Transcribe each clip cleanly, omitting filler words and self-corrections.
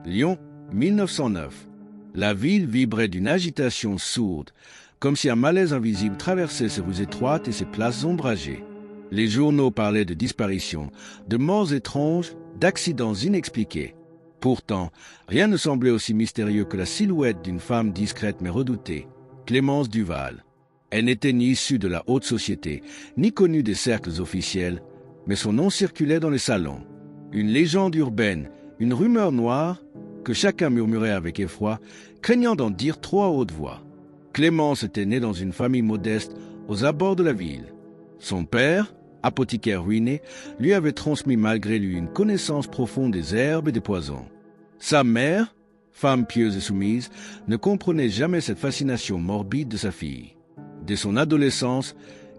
Lyon, 1909. La ville vibrait d'une agitation sourde, comme si un malaise invisible traversait ses rues étroites et ses places ombragées. Les journaux parlaient de disparitions, de morts étranges, d'accidents inexpliqués. Pourtant, rien ne semblait aussi mystérieux que la silhouette d'une femme discrète mais redoutée, Clémence Duval. Elle n'était ni issue de la haute société, ni connue des cercles officiels, mais son nom circulait dans les salons. Une légende urbaine, une rumeur noire, que chacun murmurait avec effroi, craignant d'en dire trop à haute voix. Clémence était née dans une famille modeste aux abords de la ville. Son père, apothicaire ruiné, lui avait transmis malgré lui une connaissance profonde des herbes et des poisons. Sa mère, femme pieuse et soumise, ne comprenait jamais cette fascination morbide de sa fille. Dès son adolescence,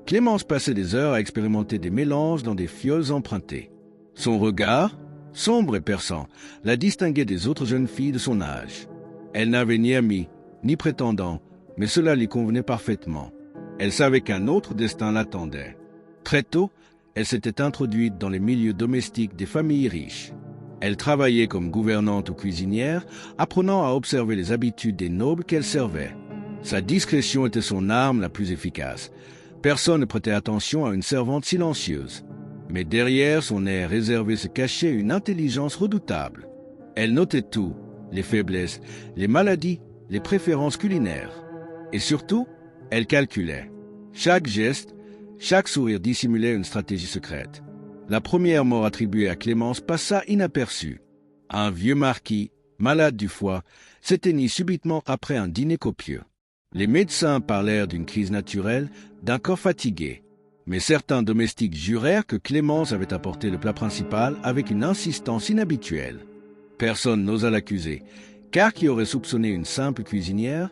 Clémence passait des heures à expérimenter des mélanges dans des fioles empruntées. Son regard, sombre et perçant, la distinguait des autres jeunes filles de son âge. Elle n'avait ni amis, ni prétendants, mais cela lui convenait parfaitement. Elle savait qu'un autre destin l'attendait. Très tôt, elle s'était introduite dans les milieux domestiques des familles riches. Elle travaillait comme gouvernante ou cuisinière, apprenant à observer les habitudes des nobles qu'elle servait. Sa discrétion était son arme la plus efficace. Personne ne prêtait attention à une servante silencieuse. Mais derrière son air réservé se cachait une intelligence redoutable. Elle notait tout, les faiblesses, les maladies, les préférences culinaires. Et surtout, elle calculait. Chaque geste, chaque sourire dissimulait une stratégie secrète. La première mort attribuée à Clémence passa inaperçue. Un vieux marquis, malade du foie, s'éteignit subitement après un dîner copieux. Les médecins parlèrent d'une crise naturelle, d'un corps fatigué. Mais certains domestiques jurèrent que Clémence avait apporté le plat principal avec une insistance inhabituelle. Personne n'osa l'accuser, car qui aurait soupçonné une simple cuisinière?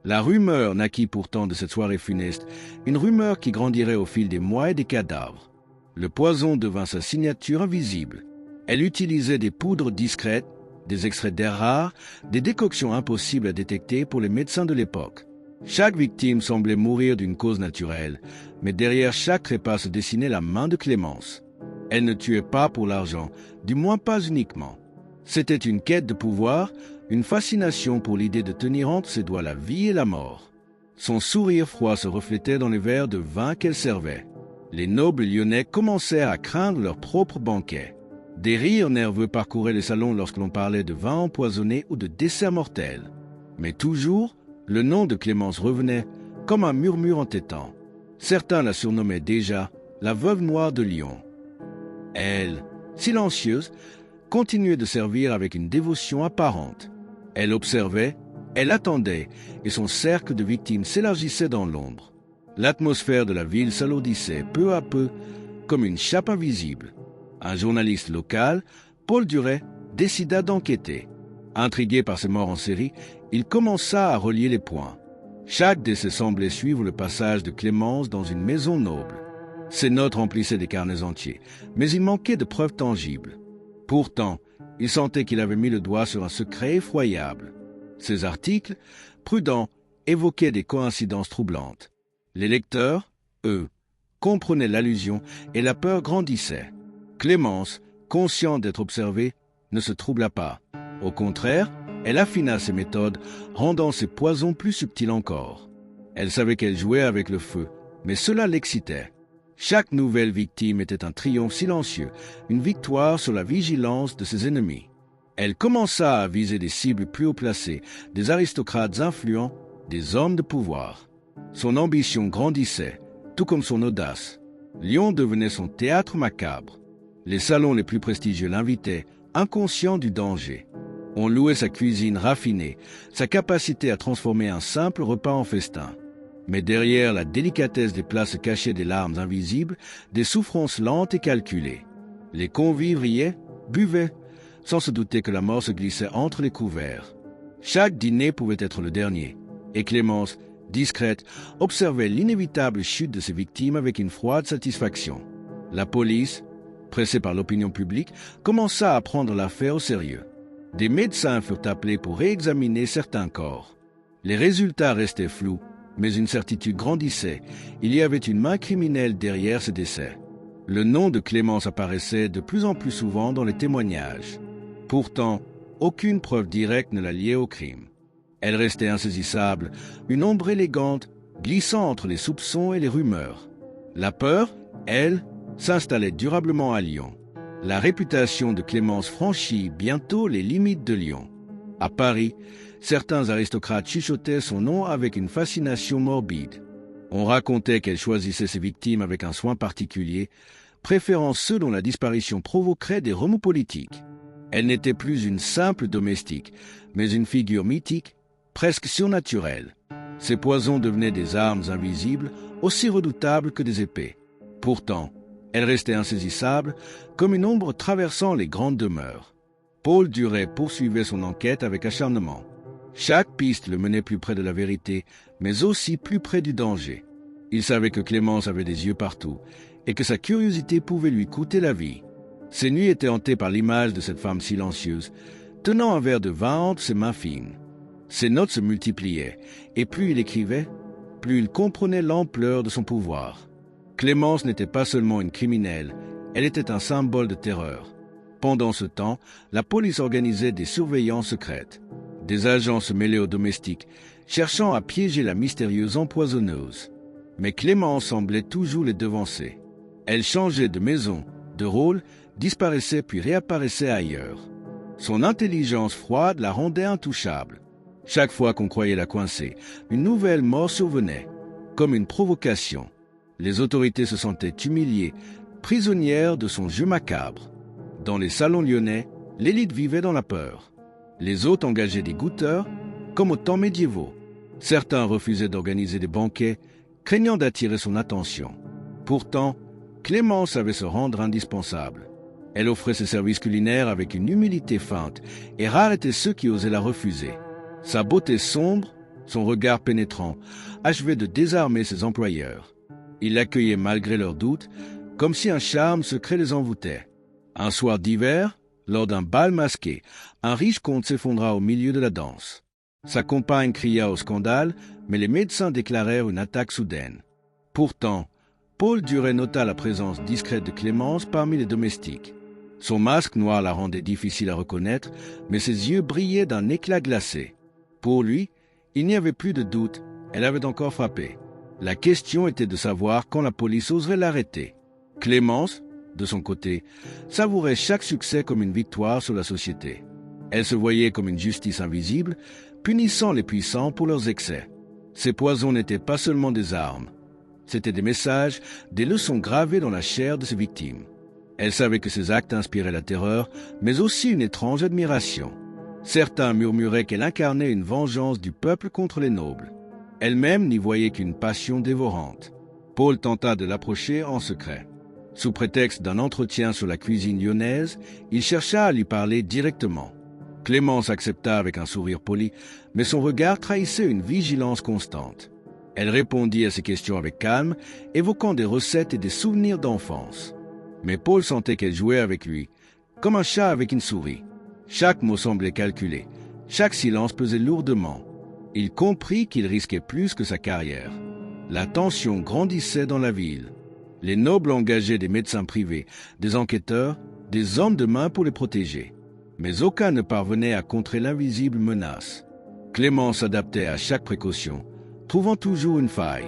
La rumeur naquit pourtant de cette soirée funeste, une rumeur qui grandirait au fil des mois et des cadavres. Le poison devint sa signature invisible. Elle utilisait des poudres discrètes, des extraits d'air rares, des décoctions impossibles à détecter pour les médecins de l'époque. Chaque victime semblait mourir d'une cause naturelle, mais derrière chaque trépas se dessinait la main de Clémence. Elle ne tuait pas pour l'argent, du moins pas uniquement. C'était une quête de pouvoir, une fascination pour l'idée de tenir entre ses doigts la vie et la mort. Son sourire froid se reflétait dans les verres de vin qu'elle servait. Les nobles lyonnais commencèrent à craindre leur propre banquet. Des rires nerveux parcouraient les salons lorsque l'on parlait de vin empoisonné ou de dessert mortel. Mais toujours, le nom de Clémence revenait comme un murmure entêtant. Certains la surnommaient déjà la veuve noire de Lyon. Elle, silencieuse, continuait de servir avec une dévotion apparente. Elle observait, elle attendait, et son cercle de victimes s'élargissait dans l'ombre. L'atmosphère de la ville s'alourdissait peu à peu, comme une chape invisible. Un journaliste local, Paul Duret, décida d'enquêter. Intrigué par ces morts en série, il commença à relier les points. Chaque décès semblait suivre le passage de Clémence dans une maison noble. Ses notes remplissaient des carnets entiers, mais il manquait de preuves tangibles. Pourtant, il sentait qu'il avait mis le doigt sur un secret effroyable. Ses articles, prudents, évoquaient des coïncidences troublantes. Les lecteurs, eux, comprenaient l'allusion et la peur grandissait. Clémence, consciente d'être observée, ne se troubla pas. Au contraire, elle affina ses méthodes, rendant ses poisons plus subtils encore. Elle savait qu'elle jouait avec le feu, mais cela l'excitait. Chaque nouvelle victime était un triomphe silencieux, une victoire sur la vigilance de ses ennemis. Elle commença à viser des cibles plus haut placées, des aristocrates influents, des hommes de pouvoir. Son ambition grandissait, tout comme son audace. Lyon devenait son théâtre macabre. Les salons les plus prestigieux l'invitaient, inconscient du danger. On louait sa cuisine raffinée, sa capacité à transformer un simple repas en festin. Mais derrière la délicatesse des plats se cachaient des larmes invisibles, des souffrances lentes et calculées. Les convives riaient, buvaient, sans se douter que la mort se glissait entre les couverts. Chaque dîner pouvait être le dernier, et Clémence, discrète, observait l'inévitable chute de ses victimes avec une froide satisfaction. La police, pressée par l'opinion publique, commença à prendre l'affaire au sérieux. Des médecins furent appelés pour réexaminer certains corps. Les résultats restaient flous, mais une certitude grandissait. Il y avait une main criminelle derrière ce décès. Le nom de Clémence apparaissait de plus en plus souvent dans les témoignages. Pourtant, aucune preuve directe ne la liait au crime. Elle restait insaisissable, une ombre élégante, glissant entre les soupçons et les rumeurs. La peur, elle, s'installait durablement à Lyon. La réputation de Clémence franchit bientôt les limites de Lyon. À Paris, certains aristocrates chuchotaient son nom avec une fascination morbide. On racontait qu'elle choisissait ses victimes avec un soin particulier, préférant ceux dont la disparition provoquerait des remous politiques. Elle n'était plus une simple domestique, mais une figure mythique, presque surnaturelle. Ses poisons devenaient des armes invisibles, aussi redoutables que des épées. Pourtant, elle restait insaisissable, comme une ombre traversant les grandes demeures. Paul Duret poursuivait son enquête avec acharnement. Chaque piste le menait plus près de la vérité, mais aussi plus près du danger. Il savait que Clémence avait des yeux partout, et que sa curiosité pouvait lui coûter la vie. Ses nuits étaient hantées par l'image de cette femme silencieuse, tenant un verre de vin entre ses mains fines. Ses notes se multipliaient, et plus il écrivait, plus il comprenait l'ampleur de son pouvoir. Clémence n'était pas seulement une criminelle, elle était un symbole de terreur. Pendant ce temps, la police organisait des surveillances secrètes. Des agents se mêlaient aux domestiques, cherchant à piéger la mystérieuse empoisonneuse. Mais Clémence semblait toujours les devancer. Elle changeait de maison, de rôle, disparaissait puis réapparaissait ailleurs. Son intelligence froide la rendait intouchable. Chaque fois qu'on croyait la coincer, une nouvelle mort survenait, comme une provocation. Les autorités se sentaient humiliées, prisonnières de son jeu macabre. Dans les salons lyonnais, l'élite vivait dans la peur. Les hôtes engageaient des goûteurs, comme aux temps médiévaux. Certains refusaient d'organiser des banquets, craignant d'attirer son attention. Pourtant, Clémence savait se rendre indispensable. Elle offrait ses services culinaires avec une humilité feinte, et rares étaient ceux qui osaient la refuser. Sa beauté sombre, son regard pénétrant, achevaient de désarmer ses employeurs. Il l'accueillait malgré leurs doutes, comme si un charme secret les envoûtait. Un soir d'hiver, lors d'un bal masqué, un riche comte s'effondra au milieu de la danse. Sa compagne cria au scandale, mais les médecins déclarèrent une attaque soudaine. Pourtant, Paul Duret nota la présence discrète de Clémence parmi les domestiques. Son masque noir la rendait difficile à reconnaître, mais ses yeux brillaient d'un éclat glacé. Pour lui, il n'y avait plus de doute, elle avait encore frappé. La question était de savoir quand la police oserait l'arrêter. Clémence, de son côté, savourait chaque succès comme une victoire sur la société. Elle se voyait comme une justice invisible, punissant les puissants pour leurs excès. Ses poisons n'étaient pas seulement des armes. C'étaient des messages, des leçons gravées dans la chair de ses victimes. Elle savait que ses actes inspiraient la terreur, mais aussi une étrange admiration. Certains murmuraient qu'elle incarnait une vengeance du peuple contre les nobles. Elle-même n'y voyait qu'une passion dévorante. Paul tenta de l'approcher en secret. Sous prétexte d'un entretien sur la cuisine lyonnaise, il chercha à lui parler directement. Clémence accepta avec un sourire poli, mais son regard trahissait une vigilance constante. Elle répondit à ses questions avec calme, évoquant des recettes et des souvenirs d'enfance. Mais Paul sentait qu'elle jouait avec lui, comme un chat avec une souris. Chaque mot semblait calculé, chaque silence pesait lourdement. Il comprit qu'il risquait plus que sa carrière. La tension grandissait dans la ville. Les nobles engageaient des médecins privés, des enquêteurs, des hommes de main pour les protéger. Mais aucun ne parvenait à contrer l'invisible menace. Clémence s'adaptait à chaque précaution, trouvant toujours une faille.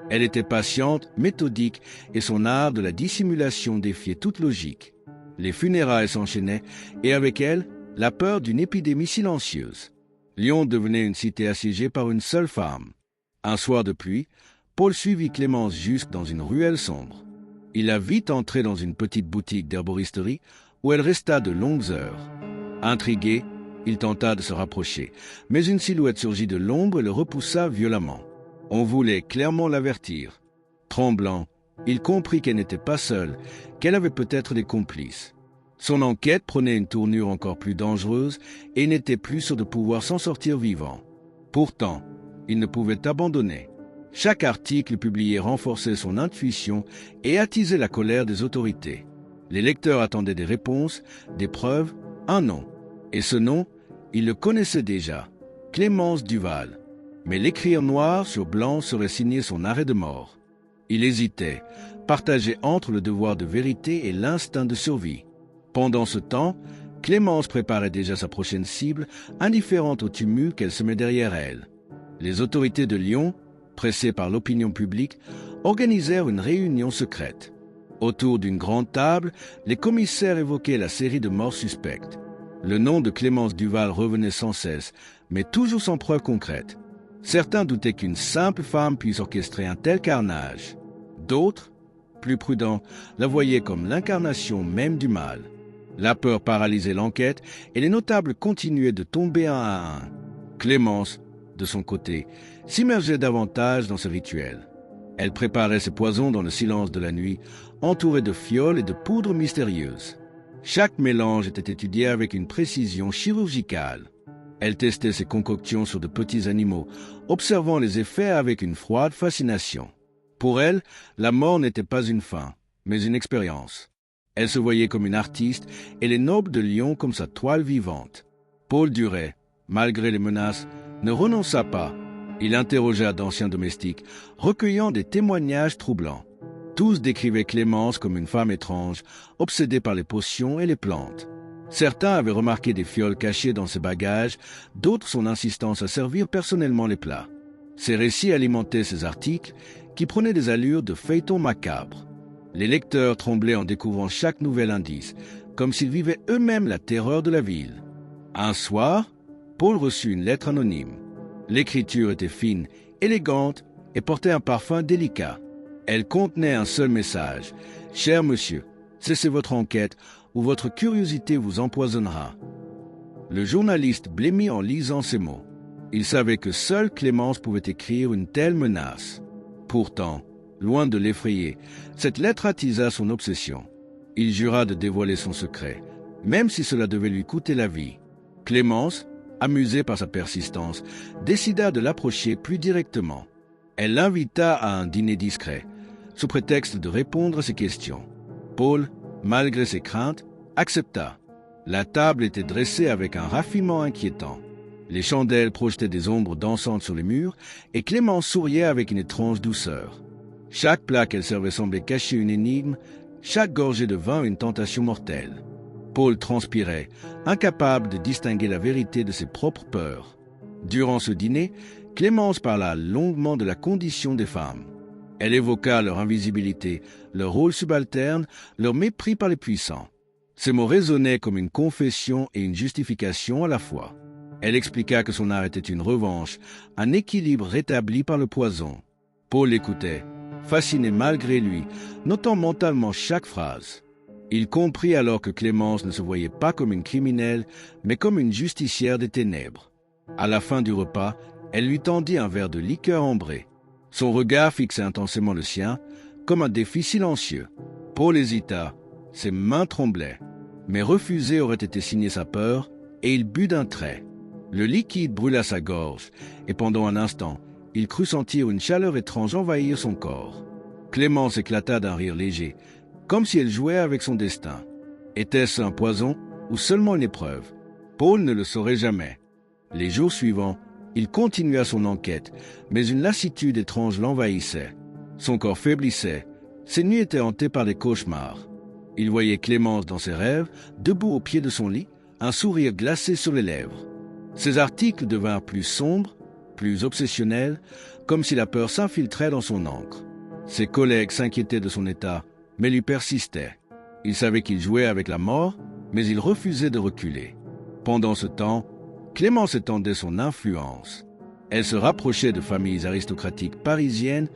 Elle était patiente, méthodique, et son art de la dissimulation défiait toute logique. Les funérailles s'enchaînaient, et avec elles, la peur d'une épidémie silencieuse. Lyon devenait une cité assiégée par une seule femme. Un soir de pluie, Paul suivit Clémence jusque dans une ruelle sombre. Il la vit entrer dans une petite boutique d'herboristerie où elle resta de longues heures. Intrigué, il tenta de se rapprocher, mais une silhouette surgit de l'ombre et le repoussa violemment. On voulait clairement l'avertir. Tremblant, il comprit qu'elle n'était pas seule, qu'elle avait peut-être des complices. Son enquête prenait une tournure encore plus dangereuse et il n'était plus sûr de pouvoir s'en sortir vivant. Pourtant, il ne pouvait abandonner. Chaque article publié renforçait son intuition et attisait la colère des autorités. Les lecteurs attendaient des réponses, des preuves, un nom. Et ce nom, ils le connaissaient déjà, Clémence Duval. Mais l'écrire noir sur blanc serait signer son arrêt de mort. Il hésitait, partagé entre le devoir de vérité et l'instinct de survie. Pendant ce temps, Clémence préparait déjà sa prochaine cible, indifférente au tumulte qu'elle semait derrière elle. Les autorités de Lyon, pressées par l'opinion publique, organisèrent une réunion secrète. Autour d'une grande table, les commissaires évoquaient la série de morts suspectes. Le nom de Clémence Duval revenait sans cesse, mais toujours sans preuve concrète. Certains doutaient qu'une simple femme puisse orchestrer un tel carnage. D'autres, plus prudents, la voyaient comme l'incarnation même du mal. La peur paralysait l'enquête et les notables continuaient de tomber un à un. Clémence, de son côté, s'immergeait davantage dans ce rituel. Elle préparait ses poisons dans le silence de la nuit, entourée de fioles et de poudres mystérieuses. Chaque mélange était étudié avec une précision chirurgicale. Elle testait ses concoctions sur de petits animaux, observant les effets avec une froide fascination. Pour elle, la mort n'était pas une fin, mais une expérience. Elle se voyait comme une artiste et les nobles de Lyon comme sa toile vivante. Paul Duret, malgré les menaces, ne renonça pas. Il interrogea d'anciens domestiques, recueillant des témoignages troublants. Tous décrivaient Clémence comme une femme étrange, obsédée par les potions et les plantes. Certains avaient remarqué des fioles cachées dans ses bagages, d'autres son insistance à servir personnellement les plats. Ces récits alimentaient ces articles, qui prenaient des allures de feuilletons macabres. Les lecteurs tremblaient en découvrant chaque nouvel indice, comme s'ils vivaient eux-mêmes la terreur de la ville. Un soir, Paul reçut une lettre anonyme. L'écriture était fine, élégante et portait un parfum délicat. Elle contenait un seul message. « Cher monsieur, cessez votre enquête ou votre curiosité vous empoisonnera. » Le journaliste blêmit en lisant ces mots. Il savait que seule Clémence pouvait écrire une telle menace. Pourtant, loin de l'effrayer, cette lettre attisa son obsession. Il jura de dévoiler son secret, même si cela devait lui coûter la vie. Clémence, amusée par sa persistance, décida de l'approcher plus directement. Elle l'invita à un dîner discret, sous prétexte de répondre à ses questions. Paul, malgré ses craintes, accepta. La table était dressée avec un raffinement inquiétant. Les chandelles projetaient des ombres dansantes sur les murs, et Clémence souriait avec une étrange douceur. Chaque plat qu'elle servait semblait cacher une énigme, chaque gorgée de vin une tentation mortelle. Paul transpirait, incapable de distinguer la vérité de ses propres peurs. Durant ce dîner, Clémence parla longuement de la condition des femmes. Elle évoqua leur invisibilité, leur rôle subalterne, leur mépris par les puissants. Ces mots résonnaient comme une confession et une justification à la fois. Elle expliqua que son art était une revanche, un équilibre rétabli par le poison. Paul l'écoutait, fasciné malgré lui, notant mentalement chaque phrase. Il comprit alors que Clémence ne se voyait pas comme une criminelle, mais comme une justicière des ténèbres. À la fin du repas, elle lui tendit un verre de liqueur ambrée. Son regard fixait intensément le sien, comme un défi silencieux. Paul hésita, ses mains tremblaient. Mais refuser aurait été signer sa peur, et il but d'un trait. Le liquide brûla sa gorge, et pendant un instant, il crut sentir une chaleur étrange envahir son corps. Clémence éclata d'un rire léger, comme si elle jouait avec son destin. Était-ce un poison ou seulement une épreuve? Paul ne le saurait jamais. Les jours suivants, il continua son enquête, mais une lassitude étrange l'envahissait. Son corps faiblissait, ses nuits étaient hantées par des cauchemars. Il voyait Clémence dans ses rêves, debout au pied de son lit, un sourire glacé sur les lèvres. Ses articles devinrent plus sombres, plus obsessionnels, comme si la peur s'infiltrait dans son encre. Ses collègues s'inquiétaient de son état, mais lui persistaient. Il savait qu'il jouait avec la mort, mais il refusait de reculer. Pendant ce temps, Clémence étendait son influence. Elle se rapprochait de familles aristocratiques parisiennes,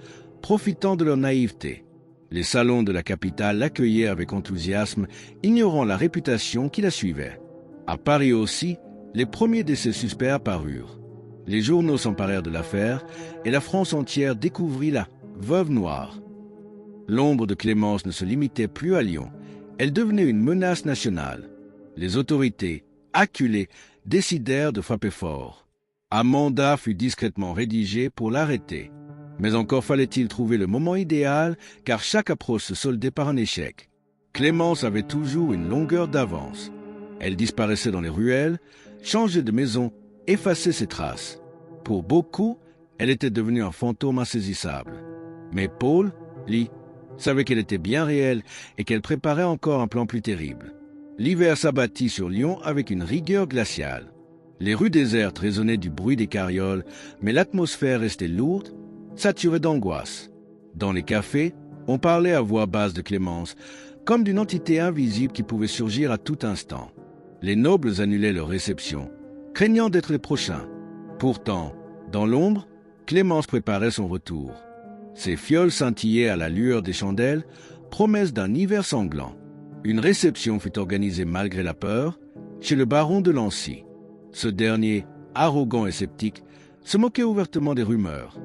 profitant de leur naïveté. Les salons de la capitale l'accueillaient avec enthousiasme, ignorant la réputation qui la suivait. À Paris aussi, les premiers de ces suspects apparurent. Les journaux s'emparèrent de l'affaire et la France entière découvrit la veuve noire. L'ombre de Clémence ne se limitait plus à Lyon. Elle devenait une menace nationale. Les autorités, acculées, décidèrent de frapper fort. Un mandat fut discrètement rédigé pour l'arrêter. Mais encore fallait-il trouver le moment idéal, car chaque approche se soldait par un échec. Clémence avait toujours une longueur d'avance. Elle disparaissait dans les ruelles, changeait de maison, effaçait ses traces. Pour beaucoup, elle était devenue un fantôme insaisissable. Mais Paul, lui, savait qu'elle était bien réelle et qu'elle préparait encore un plan plus terrible. L'hiver s'abattit sur Lyon avec une rigueur glaciale. Les rues désertes résonnaient du bruit des carrioles, mais l'atmosphère restait lourde, saturée d'angoisse. Dans les cafés, on parlait à voix basse de Clémence, comme d'une entité invisible qui pouvait surgir à tout instant. Les nobles annulaient leur réception, craignant d'être les prochains. Pourtant, dans l'ombre, Clémence préparait son retour. Ses fioles scintillaient à la lueur des chandelles, promesse d'un hiver sanglant. Une réception fut organisée malgré la peur, chez le baron de Lancy. Ce dernier, arrogant et sceptique, se moquait ouvertement des rumeurs.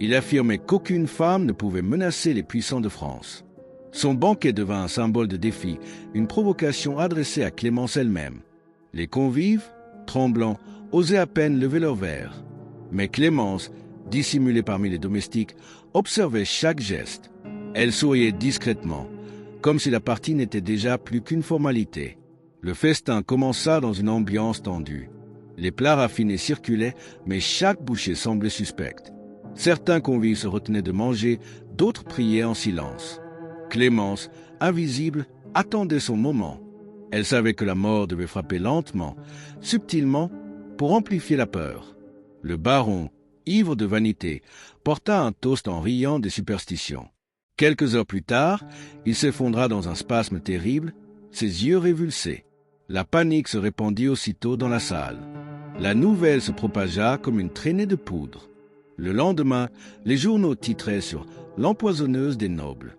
Il affirmait qu'aucune femme ne pouvait menacer les puissants de France. Son banquet devint un symbole de défi, une provocation adressée à Clémence elle-même. Les convives, tremblants, osaient à peine lever leurs verres. Mais Clémence, dissimulée parmi les domestiques, observait chaque geste. Elle souriait discrètement, comme si la partie n'était déjà plus qu'une formalité. Le festin commença dans une ambiance tendue. Les plats raffinés circulaient, mais chaque bouchée semblait suspecte. Certains convives se retenaient de manger, d'autres priaient en silence. Clémence, invisible, attendait son moment. Elle savait que la mort devait frapper lentement, subtilement, pour amplifier la peur. Le baron, ivre de vanité, porta un toast en riant des superstitions. Quelques heures plus tard, il s'effondra dans un spasme terrible, ses yeux révulsés. La panique se répandit aussitôt dans la salle. La nouvelle se propagea comme une traînée de poudre. Le lendemain, les journaux titraient sur « L'empoisonneuse des nobles ».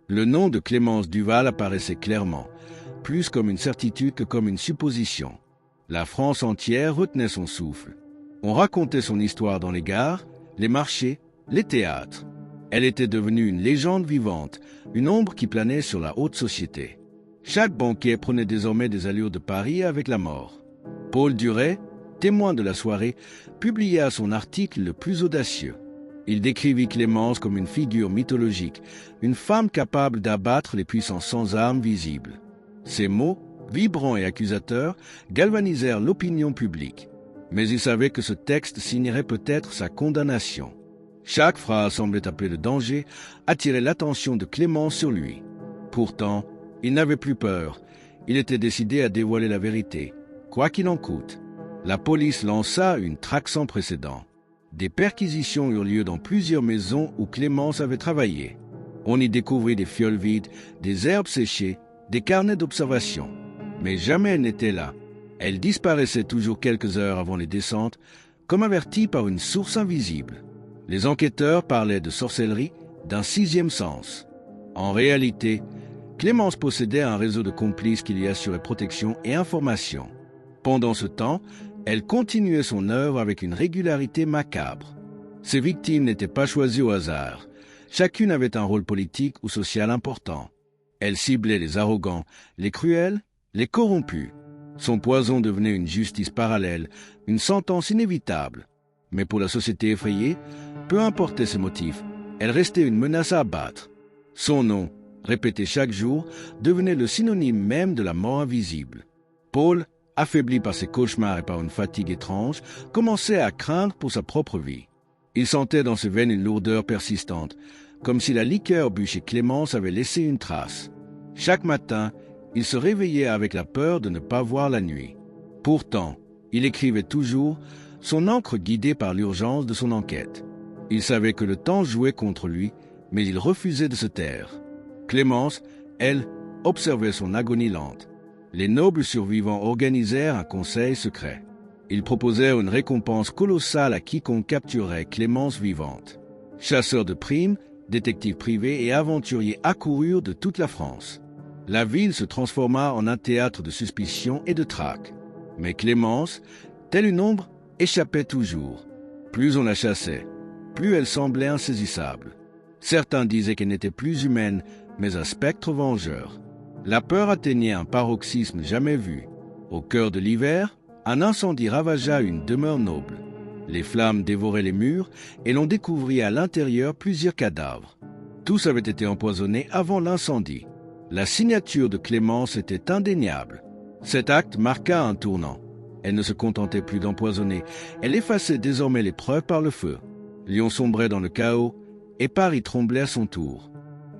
Le nom de Clémence Duval apparaissait clairement, plus comme une certitude que comme une supposition. La France entière retenait son souffle. On racontait son histoire dans les gares, les marchés, les théâtres. Elle était devenue une légende vivante, une ombre qui planait sur la haute société. Chaque banquet prenait désormais des allures de Paris avec la mort. Paul Duret, témoin de la soirée, publia son article le plus audacieux. Il décrivit Clémence comme une figure mythologique, une femme capable d'abattre les puissants sans armes visibles. Ces mots, vibrants et accusateurs, galvanisèrent l'opinion publique. Mais il savait que ce texte signerait peut-être sa condamnation. Chaque phrase semblait appeler le danger, attirer l'attention de Clémence sur lui. Pourtant, il n'avait plus peur. Il était décidé à dévoiler la vérité, quoi qu'il en coûte. La police lança une traque sans précédent. Des perquisitions eurent lieu dans plusieurs maisons où Clémence avait travaillé. On y découvrit des fioles vides, des herbes séchées, des carnets d'observation. Mais jamais elle n'était là. Elle disparaissait toujours quelques heures avant les descentes, comme avertie par une source invisible. Les enquêteurs parlaient de sorcellerie, d'un sixième sens. En réalité, Clémence possédait un réseau de complices qui lui assurait protection et information. Pendant ce temps, elle continuait son œuvre avec une régularité macabre. Ses victimes n'étaient pas choisies au hasard. Chacune avait un rôle politique ou social important. Elle ciblait les arrogants, les cruels, les corrompus. Son poison devenait une justice parallèle, une sentence inévitable. Mais pour la société effrayée, peu importaient ses motifs, elle restait une menace à abattre. Son nom, répété chaque jour, devenait le synonyme même de la mort invisible. Paul, affaibli par ses cauchemars et par une fatigue étrange, commençait à craindre pour sa propre vie. Il sentait dans ses veines une lourdeur persistante, comme si la liqueur bue chez Clémence avait laissé une trace. Chaque matin, il se réveillait avec la peur de ne pas voir la nuit. Pourtant, il écrivait toujours, son encre guidée par l'urgence de son enquête. Il savait que le temps jouait contre lui, mais il refusait de se taire. Clémence, elle, observait son agonie lente. Les nobles survivants organisèrent un conseil secret. Ils proposèrent une récompense colossale à quiconque capturerait Clémence vivante. Chasseurs de primes, détectives privés et aventuriers accoururent de toute la France. La ville se transforma en un théâtre de suspicion et de traque. Mais Clémence, telle une ombre, échappait toujours. Plus on la chassait, plus elle semblait insaisissable. Certains disaient qu'elle n'était plus humaine, mais un spectre vengeur. La peur atteignait un paroxysme jamais vu. Au cœur de l'hiver, un incendie ravagea une demeure noble. Les flammes dévoraient les murs et l'on découvrit à l'intérieur plusieurs cadavres. Tous avaient été empoisonnés avant l'incendie. La signature de Clémence était indéniable. Cet acte marqua un tournant. Elle ne se contentait plus d'empoisonner, elle effaçait désormais les preuves par le feu. Lyon sombrait dans le chaos et Paris tremblait à son tour.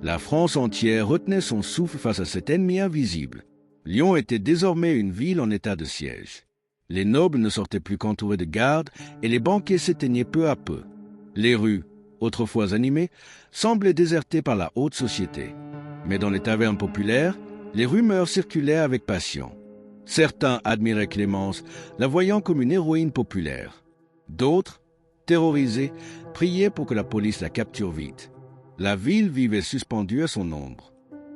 La France entière retenait son souffle face à cet ennemi invisible. Lyon était désormais une ville en état de siège. Les nobles ne sortaient plus qu'entourés de gardes et les banquets s'éteignaient peu à peu. Les rues, autrefois animées, semblaient désertées par la haute société. Mais dans les tavernes populaires, les rumeurs circulaient avec passion. Certains admiraient Clémence, la voyant comme une héroïne populaire. D'autres, terrorisés, priaient pour que la police la capture vite. La ville vivait suspendue à son ombre.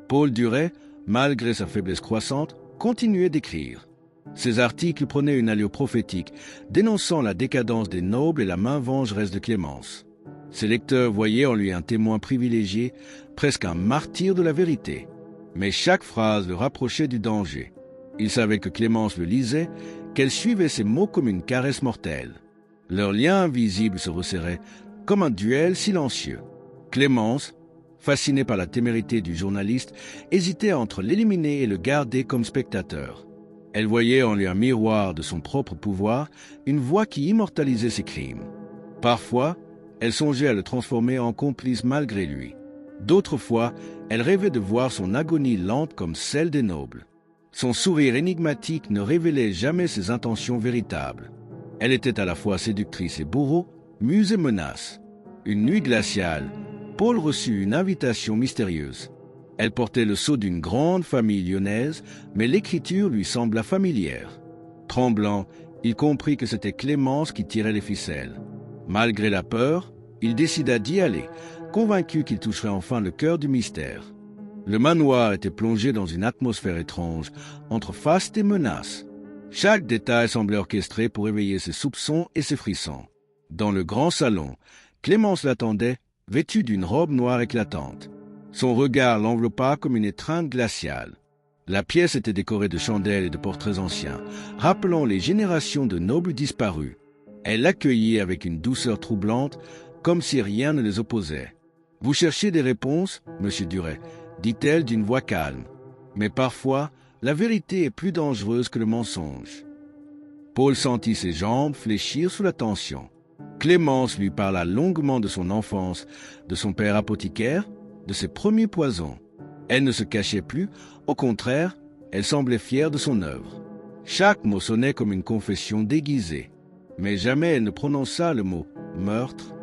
Paul Duret, malgré sa faiblesse croissante, continuait d'écrire. Ses articles prenaient une allure prophétique, dénonçant la décadence des nobles et la main vengeresse de Clémence. Ses lecteurs voyaient en lui un témoin privilégié, presque un martyr de la vérité. Mais chaque phrase le rapprochait du danger. Il savait que Clémence le lisait, qu'elle suivait ses mots comme une caresse mortelle. Leur lien invisible se resserrait, comme un duel silencieux. Clémence, fascinée par la témérité du journaliste, hésitait entre l'éliminer et le garder comme spectateur. Elle voyait en lui un miroir de son propre pouvoir, une voix qui immortalisait ses crimes. Parfois, elle songeait à le transformer en complice malgré lui. D'autres fois, elle rêvait de voir son agonie lente comme celle des nobles. Son sourire énigmatique ne révélait jamais ses intentions véritables. Elle était à la fois séductrice et bourreau, muse et menace. Une nuit glaciale, Paul reçut une invitation mystérieuse. Elle portait le sceau d'une grande famille lyonnaise, mais l'écriture lui sembla familière. Tremblant, il comprit que c'était Clémence qui tirait les ficelles. Malgré la peur, il décida d'y aller, convaincu qu'il toucherait enfin le cœur du mystère. Le manoir était plongé dans une atmosphère étrange, entre faste et menace. Chaque détail semblait orchestré pour éveiller ses soupçons et ses frissons. Dans le grand salon, Clémence l'attendait, vêtue d'une robe noire éclatante. Son regard l'enveloppa comme une étreinte glaciale. La pièce était décorée de chandelles et de portraits anciens, rappelant les générations de nobles disparus. Elle l'accueillit avec une douceur troublante, comme si rien ne les opposait. « Vous cherchez des réponses, monsieur Duret ?» dit-elle d'une voix calme. Mais parfois, la vérité est plus dangereuse que le mensonge. Paul sentit ses jambes fléchir sous la tension. Clémence lui parla longuement de son enfance, de son père apothicaire, de ses premiers poisons. Elle ne se cachait plus, au contraire, elle semblait fière de son œuvre. Chaque mot sonnait comme une confession déguisée, mais jamais elle ne prononça le mot « meurtre ».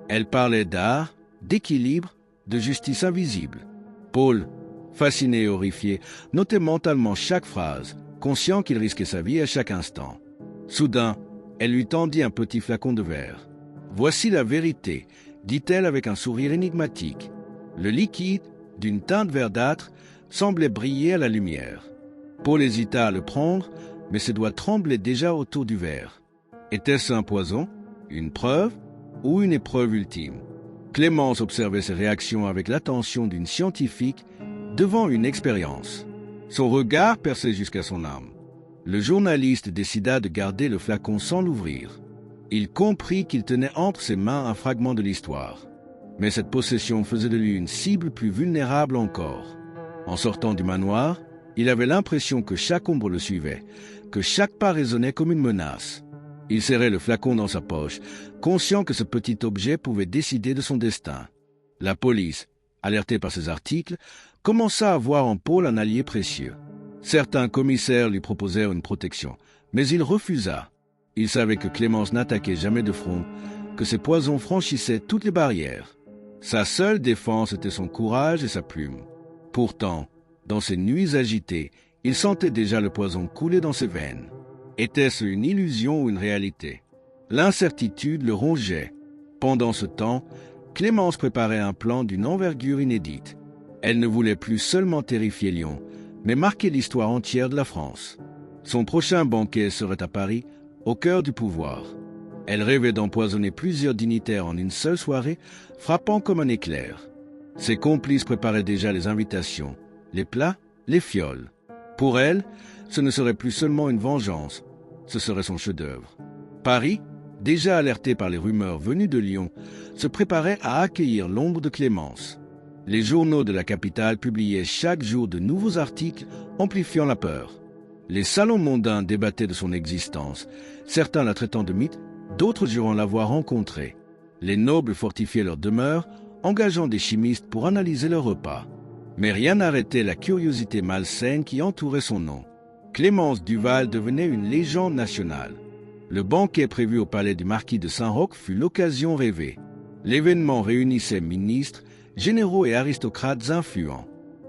Elle parlait d'art, d'équilibre, de justice invisible. Paul, fasciné et horrifié, notait mentalement chaque phrase, conscient qu'il risquait sa vie à chaque instant. Soudain, elle lui tendit un petit flacon de verre. « Voici la vérité », dit-elle avec un sourire énigmatique. Le liquide, d'une teinte verdâtre, semblait briller à la lumière. Paul hésita à le prendre, mais ses doigts tremblaient déjà autour du verre. Était-ce un poison, une preuve ou une épreuve ultime? Clémence observait ses réactions avec l'attention d'une scientifique devant une expérience. Son regard perçait jusqu'à son âme. Le journaliste décida de garder le flacon sans l'ouvrir. Il comprit qu'il tenait entre ses mains un fragment de l'histoire. Mais cette possession faisait de lui une cible plus vulnérable encore. En sortant du manoir, il avait l'impression que chaque ombre le suivait, que chaque pas résonnait comme une menace. Il serrait le flacon dans sa poche, conscient que ce petit objet pouvait décider de son destin. La police, alertée par ces articles, commença à voir en Paul un allié précieux. Certains commissaires lui proposèrent une protection, mais il refusa. Il savait que Clémence n'attaquait jamais de front, que ses poisons franchissaient toutes les barrières. Sa seule défense était son courage et sa plume. Pourtant, dans ces nuits agitées, il sentait déjà le poison couler dans ses veines. Était-ce une illusion ou une réalité? L'incertitude le rongeait. Pendant ce temps, Clémence préparait un plan d'une envergure inédite. Elle ne voulait plus seulement terrifier Lyon, mais marquer l'histoire entière de la France. Son prochain banquet serait à Paris, au cœur du pouvoir. Elle rêvait d'empoisonner plusieurs dignitaires en une seule soirée, frappant comme un éclair. Ses complices préparaient déjà les invitations, les plats, les fioles. Pour elle, ce ne serait plus seulement une vengeance, ce serait son chef-d'œuvre. Paris, déjà alerté par les rumeurs venues de Lyon, se préparait à accueillir l'ombre de Clémence. Les journaux de la capitale publiaient chaque jour de nouveaux articles amplifiant la peur. Les salons mondains débattaient de son existence, certains la traitant de mythe, d'autres jurant l'avoir rencontrée. Les nobles fortifiaient leurs demeures, engageant des chimistes pour analyser leurs repas. Mais rien n'arrêtait la curiosité malsaine qui entourait son nom. Clémence Duval devenait une légende nationale. Le banquet prévu au palais du marquis de Saint-Roch fut l'occasion rêvée. L'événement réunissait ministres, généraux et aristocrates influents.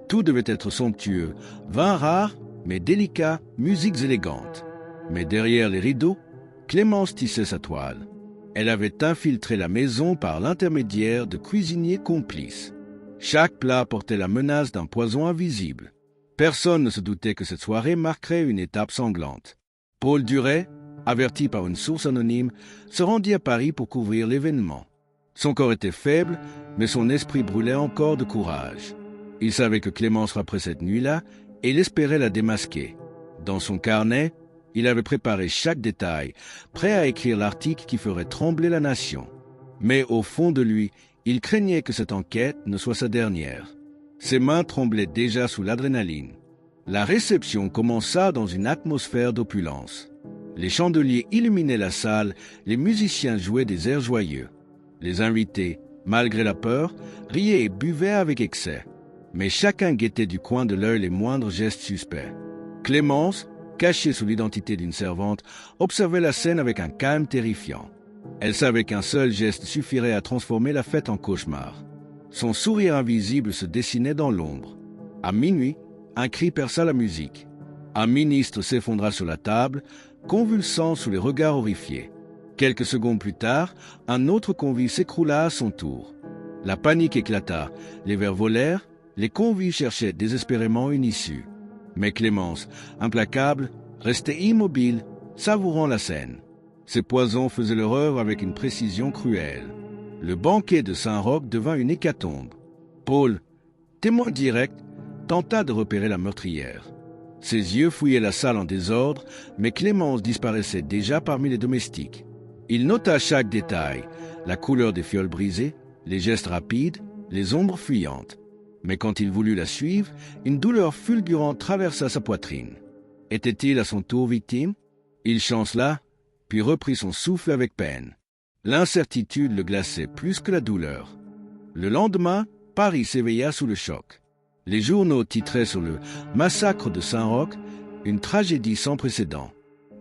Tout devait être somptueux, vins rares, mais délicats, musiques élégantes. Mais derrière les rideaux, Clémence tissait sa toile. Elle avait infiltré la maison par l'intermédiaire de cuisiniers complices. Chaque plat portait la menace d'un poison invisible. Personne ne se doutait que cette soirée marquerait une étape sanglante. Paul Duret, averti par une source anonyme, se rendit à Paris pour couvrir l'événement. Son corps était faible, mais son esprit brûlait encore de courage. Il savait que Clémence frapperait cette nuit-là et il espérait la démasquer. Dans son carnet, il avait préparé chaque détail, prêt à écrire l'article qui ferait trembler la nation. Mais au fond de lui, il craignait que cette enquête ne soit sa dernière. Ses mains tremblaient déjà sous l'adrénaline. La réception commença dans une atmosphère d'opulence. Les chandeliers illuminaient la salle, les musiciens jouaient des airs joyeux. Les invités, malgré la peur, riaient et buvaient avec excès. Mais chacun guettait du coin de l'œil les moindres gestes suspects. Clémence, cachée sous l'identité d'une servante, observait la scène avec un calme terrifiant. Elle savait qu'un seul geste suffirait à transformer la fête en cauchemar. Son sourire invisible se dessinait dans l'ombre. À minuit, un cri perça la musique. Un ministre s'effondra sur la table, convulsant sous les regards horrifiés. Quelques secondes plus tard, un autre convive s'écroula à son tour. La panique éclata, les verres volèrent, les convives cherchaient désespérément une issue. Mais Clémence, implacable, restait immobile, savourant la scène. Ses poisons faisaient leur œuvre avec une précision cruelle. Le banquet de Saint-Roch devint une hécatombe. Paul, témoin direct, tenta de repérer la meurtrière. Ses yeux fouillaient la salle en désordre, mais Clémence disparaissait déjà parmi les domestiques. Il nota chaque détail, la couleur des fioles brisées, les gestes rapides, les ombres fuyantes. Mais quand il voulut la suivre, une douleur fulgurante traversa sa poitrine. Était-il à son tour victime? Il chancela, puis reprit son souffle avec peine. L'incertitude le glaçait plus que la douleur. Le lendemain, Paris s'éveilla sous le choc. Les journaux titraient sur le « massacre de Saint-Roch », une tragédie sans précédent.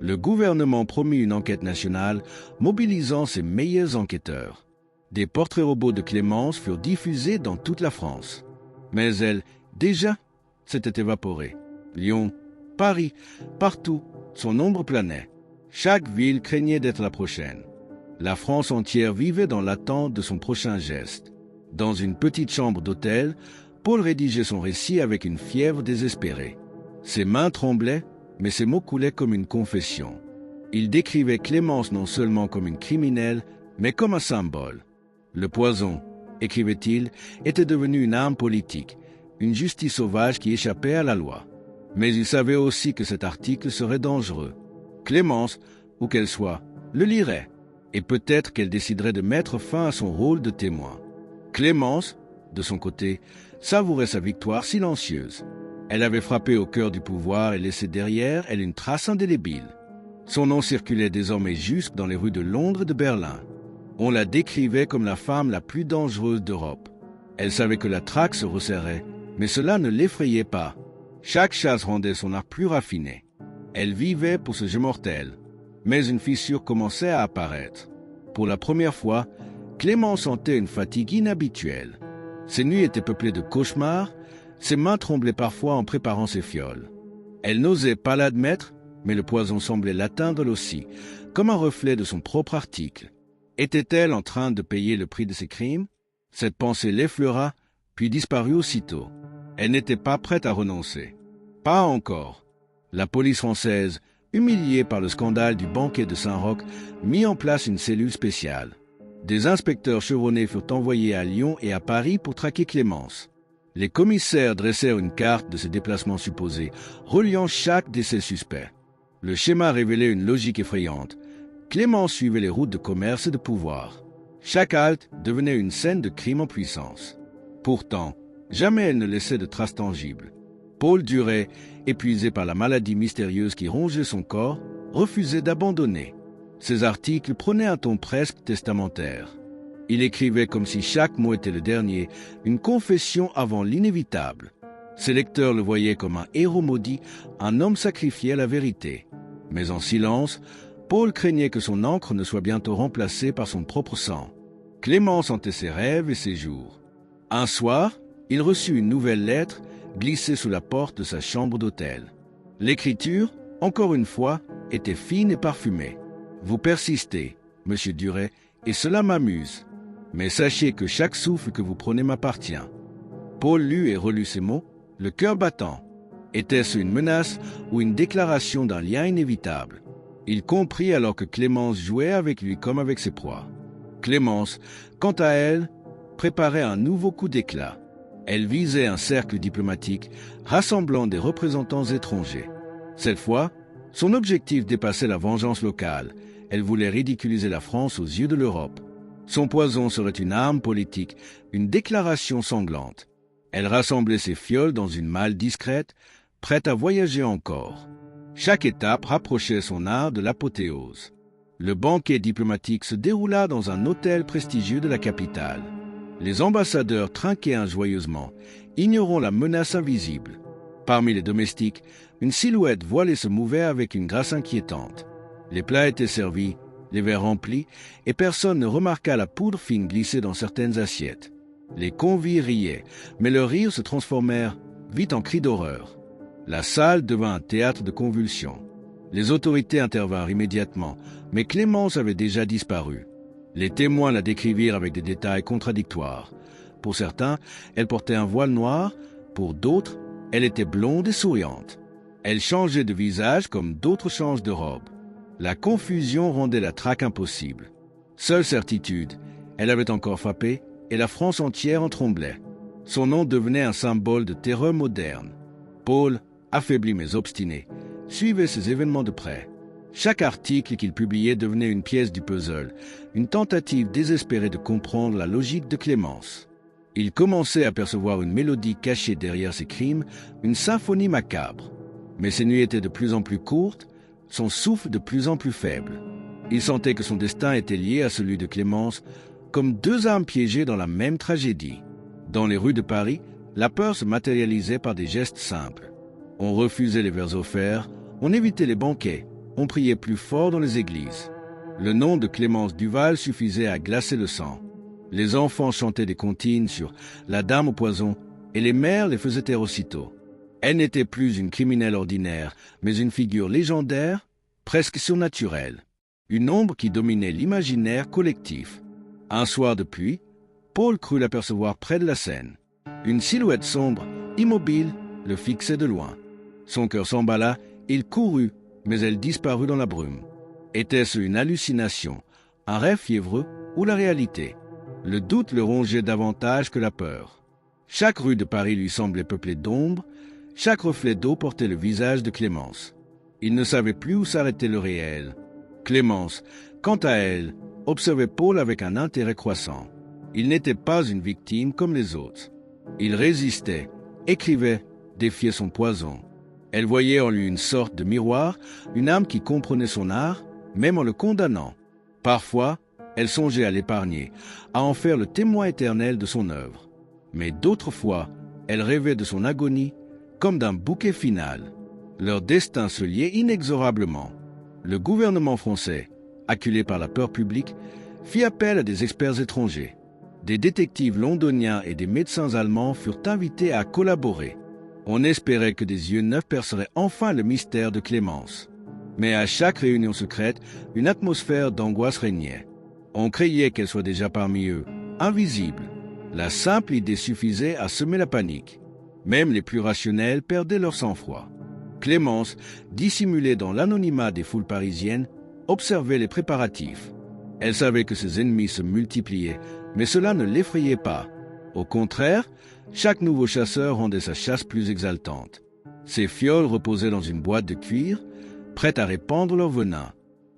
Le gouvernement promit une enquête nationale, mobilisant ses meilleurs enquêteurs. Des portraits robots de Clémence furent diffusés dans toute la France. Mais elle, déjà, s'était évaporée. Lyon, Paris, partout, son ombre planait. Chaque ville craignait d'être la prochaine. La France entière vivait dans l'attente de son prochain geste. Dans une petite chambre d'hôtel, Paul rédigeait son récit avec une fièvre désespérée. Ses mains tremblaient, mais ses mots coulaient comme une confession. Il décrivait Clémence non seulement comme une criminelle, mais comme un symbole. Le poison, écrivait-il, était devenu une arme politique, une justice sauvage qui échappait à la loi. Mais il savait aussi que cet article serait dangereux. Clémence, où qu'elle soit, le lirait, et peut-être qu'elle déciderait de mettre fin à son rôle de témoin. Clémence, de son côté, savourait sa victoire silencieuse. Elle avait frappé au cœur du pouvoir et laissé derrière elle une trace indélébile. Son nom circulait désormais jusque dans les rues de Londres et de Berlin. On la décrivait comme la femme la plus dangereuse d'Europe. Elle savait que la traque se resserrait, mais cela ne l'effrayait pas. Chaque chasse rendait son art plus raffiné. Elle vivait pour ce jeu mortel. Mais une fissure commençait à apparaître. Pour la première fois, Clémence sentait une fatigue inhabituelle. Ses nuits étaient peuplées de cauchemars, ses mains tremblaient parfois en préparant ses fioles. Elle n'osait pas l'admettre, mais le poison semblait l'atteindre elle aussi, comme un reflet de son propre article. Était-elle en train de payer le prix de ses crimes? Cette pensée l'effleura, puis disparut aussitôt. Elle n'était pas prête à renoncer. Pas encore. La police française, humiliée par le scandale du banquet de Saint-Roch, mit en place une cellule spéciale. Des inspecteurs chevronnés furent envoyés à Lyon et à Paris pour traquer Clémence. Les commissaires dressèrent une carte de ses déplacements supposés, reliant chaque décès suspect. Le schéma révélait une logique effrayante. Clémence suivait les routes de commerce et de pouvoir. Chaque halte devenait une scène de crime en puissance. Pourtant, jamais elle ne laissait de traces tangibles. Paul Duret, épuisé par la maladie mystérieuse qui rongeait son corps, refusait d'abandonner. Ses articles prenaient un ton presque testamentaire. Il écrivait comme si chaque mot était le dernier, une confession avant l'inévitable. Ses lecteurs le voyaient comme un héros maudit, un homme sacrifié à la vérité. Mais en silence, Paul craignait que son encre ne soit bientôt remplacée par son propre sang. Clémence hantait ses rêves et ses jours. Un soir, il reçut une nouvelle lettre glissée sous la porte de sa chambre d'hôtel. L'écriture, encore une fois, était fine et parfumée. « Vous persistez, Monsieur Duret, et cela m'amuse. Mais sachez que chaque souffle que vous prenez m'appartient. » Paul lut et relut ces mots, le cœur battant. Était-ce une menace ou une déclaration d'un lien inévitable? Il comprit alors que Clémence jouait avec lui comme avec ses proies. Clémence, quant à elle, préparait un nouveau coup d'éclat. Elle visait un cercle diplomatique rassemblant des représentants étrangers. Cette fois, son objectif dépassait la vengeance locale. Elle voulait ridiculiser la France aux yeux de l'Europe. Son poison serait une arme politique, une déclaration sanglante. Elle rassemblait ses fioles dans une malle discrète, prête à voyager encore. Chaque étape rapprochait son art de l'apothéose. Le banquet diplomatique se déroula dans un hôtel prestigieux de la capitale. Les ambassadeurs trinquaient joyeusement, ignorant la menace invisible. Parmi les domestiques, une silhouette voilée se mouvait avec une grâce inquiétante. Les plats étaient servis, les verres remplis, et personne ne remarqua la poudre fine glissée dans certaines assiettes. Les convives riaient, mais leurs rires se transformèrent vite en cris d'horreur. La salle devint un théâtre de convulsions. Les autorités intervinrent immédiatement, mais Clémence avait déjà disparu. Les témoins la décrivirent avec des détails contradictoires. Pour certains, elle portait un voile noir, pour d'autres, elle était blonde et souriante. Elle changeait de visage comme d'autres changent de robe. La confusion rendait la traque impossible. Seule certitude, elle avait encore frappé, et la France entière en tremblait. Son nom devenait un symbole de terreur moderne. Paul, affaibli mais obstiné, suivait ces événements de près. Chaque article qu'il publiait devenait une pièce du puzzle, une tentative désespérée de comprendre la logique de Clémence. Il commençait à percevoir une mélodie cachée derrière ses crimes, une symphonie macabre. Mais ses nuits étaient de plus en plus courtes, son souffle de plus en plus faible. Il sentait que son destin était lié à celui de Clémence, comme deux âmes piégées dans la même tragédie. Dans les rues de Paris, la peur se matérialisait par des gestes simples. On refusait les verres offerts, on évitait les banquets, on priait plus fort dans les églises. Le nom de Clémence Duval suffisait à glacer le sang. Les enfants chantaient des comptines sur la dame au poison et les mères les faisaient taire aussitôt. Elle n'était plus une criminelle ordinaire, mais une figure légendaire, presque surnaturelle. Une ombre qui dominait l'imaginaire collectif. Un soir de pluie, Paul crut l'apercevoir près de la Seine. Une silhouette sombre, immobile, le fixait de loin. Son cœur s'emballa, il courut, mais elle disparut dans la brume. Était-ce une hallucination, un rêve fiévreux ou la réalité? Le doute le rongeait davantage que la peur. Chaque rue de Paris lui semblait peuplée d'ombres, chaque reflet d'eau portait le visage de Clémence. Il ne savait plus où s'arrêtait le réel. Clémence, quant à elle, observait Paul avec un intérêt croissant. Il n'était pas une victime comme les autres. Il résistait, écrivait, défiait son poison. Elle voyait en lui une sorte de miroir, une âme qui comprenait son art, même en le condamnant. Parfois, elle songeait à l'épargner, à en faire le témoin éternel de son œuvre. Mais d'autres fois, elle rêvait de son agonie, comme d'un bouquet final. Leur destin se liait inexorablement. Le gouvernement français, acculé par la peur publique, fit appel à des experts étrangers. Des détectives londoniens et des médecins allemands furent invités à collaborer. On espérait que des yeux neufs perceraient enfin le mystère de Clémence. Mais à chaque réunion secrète, une atmosphère d'angoisse régnait. On craignait qu'elle soit déjà parmi eux, invisible. La simple idée suffisait à semer la panique. Même les plus rationnels perdaient leur sang-froid. Clémence, dissimulée dans l'anonymat des foules parisiennes, observait les préparatifs. Elle savait que ses ennemis se multipliaient, mais cela ne l'effrayait pas. Au contraire, chaque nouveau chasseur rendait sa chasse plus exaltante. Ses fioles reposaient dans une boîte de cuir, prête à répandre leur venin.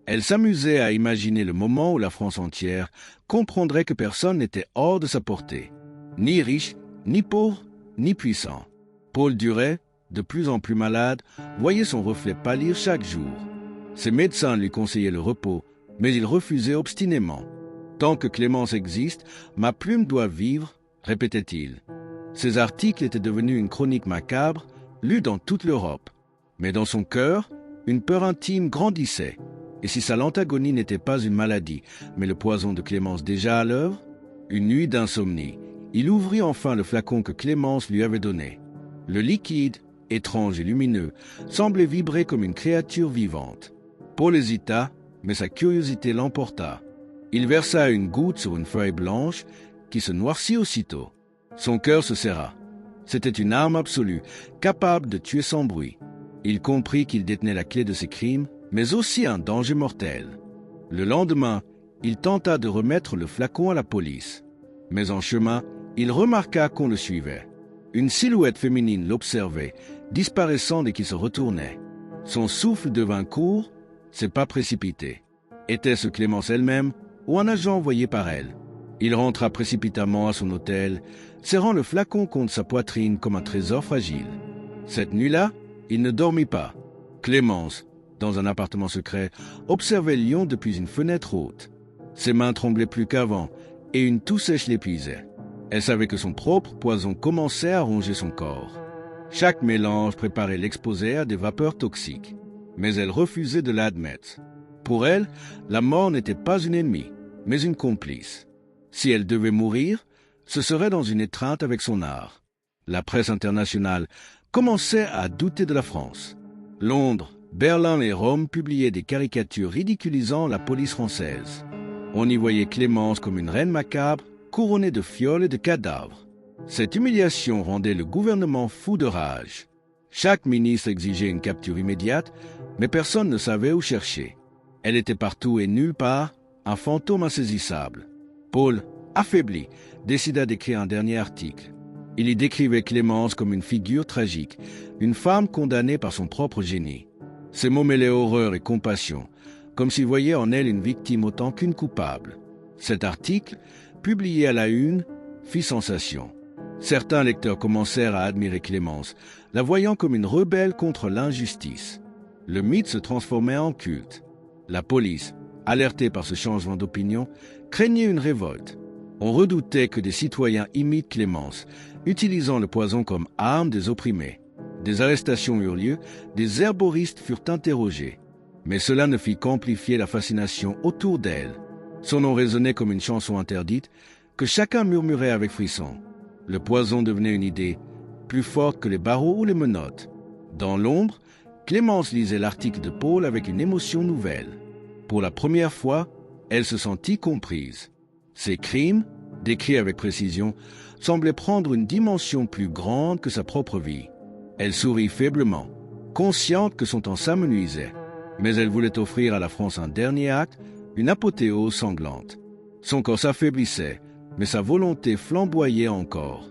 Elle s'amusait à imaginer le moment où la France entière comprendrait que personne n'était hors de sa portée. Ni riche, ni pauvre, ni puissant. Paul Duret, de plus en plus malade, voyait son reflet pâlir chaque jour. Ses médecins lui conseillaient le repos, mais il refusait obstinément. « Tant que Clémence existe, ma plume doit vivre, » répétait-il. Ces articles étaient devenus une chronique macabre, lue dans toute l'Europe. Mais dans son cœur, une peur intime grandissait. Et si sa lente agonie n'était pas une maladie, mais le poison de Clémence déjà à l'œuvre? Une nuit d'insomnie, il ouvrit enfin le flacon que Clémence lui avait donné. Le liquide, étrange et lumineux, semblait vibrer comme une créature vivante. Paul hésita, mais sa curiosité l'emporta. Il versa une goutte sur une feuille blanche qui se noircit aussitôt. Son cœur se serra. C'était une arme absolue, capable de tuer sans bruit. Il comprit qu'il détenait la clé de ses crimes, mais aussi un danger mortel. Le lendemain, il tenta de remettre le flacon à la police. Mais en chemin, il remarqua qu'on le suivait. Une silhouette féminine l'observait, disparaissant dès qu'il se retournait. Son souffle devint court, ses pas précipités. Était-ce Clémence elle-même ou un agent envoyé par elle? Il rentra précipitamment à son hôtel, serrant le flacon contre sa poitrine comme un trésor fragile. Cette nuit-là, il ne dormit pas. Clémence, dans un appartement secret, observait Lyon depuis une fenêtre haute. Ses mains tremblaient plus qu'avant, et une toux sèche l'épuisait. Elle savait que son propre poison commençait à ronger son corps. Chaque mélange préparait l'exposer à des vapeurs toxiques, mais elle refusait de l'admettre. Pour elle, la mort n'était pas une ennemie, mais une complice. Si elle devait mourir, ce serait dans une étreinte avec son art. La presse internationale commençait à douter de la France. Londres, Berlin et Rome publiaient des caricatures ridiculisant la police française. On y voyait Clémence comme une reine macabre, couronnée de fioles et de cadavres. Cette humiliation rendait le gouvernement fou de rage. Chaque ministre exigeait une capture immédiate, mais personne ne savait où chercher. Elle était partout et nulle part, un fantôme insaisissable. Paul, affaibli, décida d'écrire un dernier article. Il y décrivait Clémence comme une figure tragique, une femme condamnée par son propre génie. Ses mots mêlaient horreur et compassion, comme s'il voyait en elle une victime autant qu'une coupable. Cet article, publié à la une, fit sensation. Certains lecteurs commencèrent à admirer Clémence, la voyant comme une rebelle contre l'injustice. Le mythe se transformait en culte. La police, alertée par ce changement d'opinion, craignait une révolte. On redoutait que des citoyens imitent Clémence, utilisant le poison comme arme des opprimés. Des arrestations eurent lieu, des herboristes furent interrogés. Mais cela ne fit qu'amplifier la fascination autour d'elle. Son nom résonnait comme une chanson interdite, que chacun murmurait avec frisson. Le poison devenait une idée, plus forte que les barreaux ou les menottes. Dans l'ombre, Clémence lisait l'article de Paul avec une émotion nouvelle. Pour la première fois, elle se sentit comprise. Ses crimes, décrits avec précision, semblaient prendre une dimension plus grande que sa propre vie. Elle sourit faiblement, consciente que son temps s'amenuisait. Mais elle voulait offrir à la France un dernier acte, une apothéose sanglante. Son corps s'affaiblissait, mais sa volonté flamboyait encore.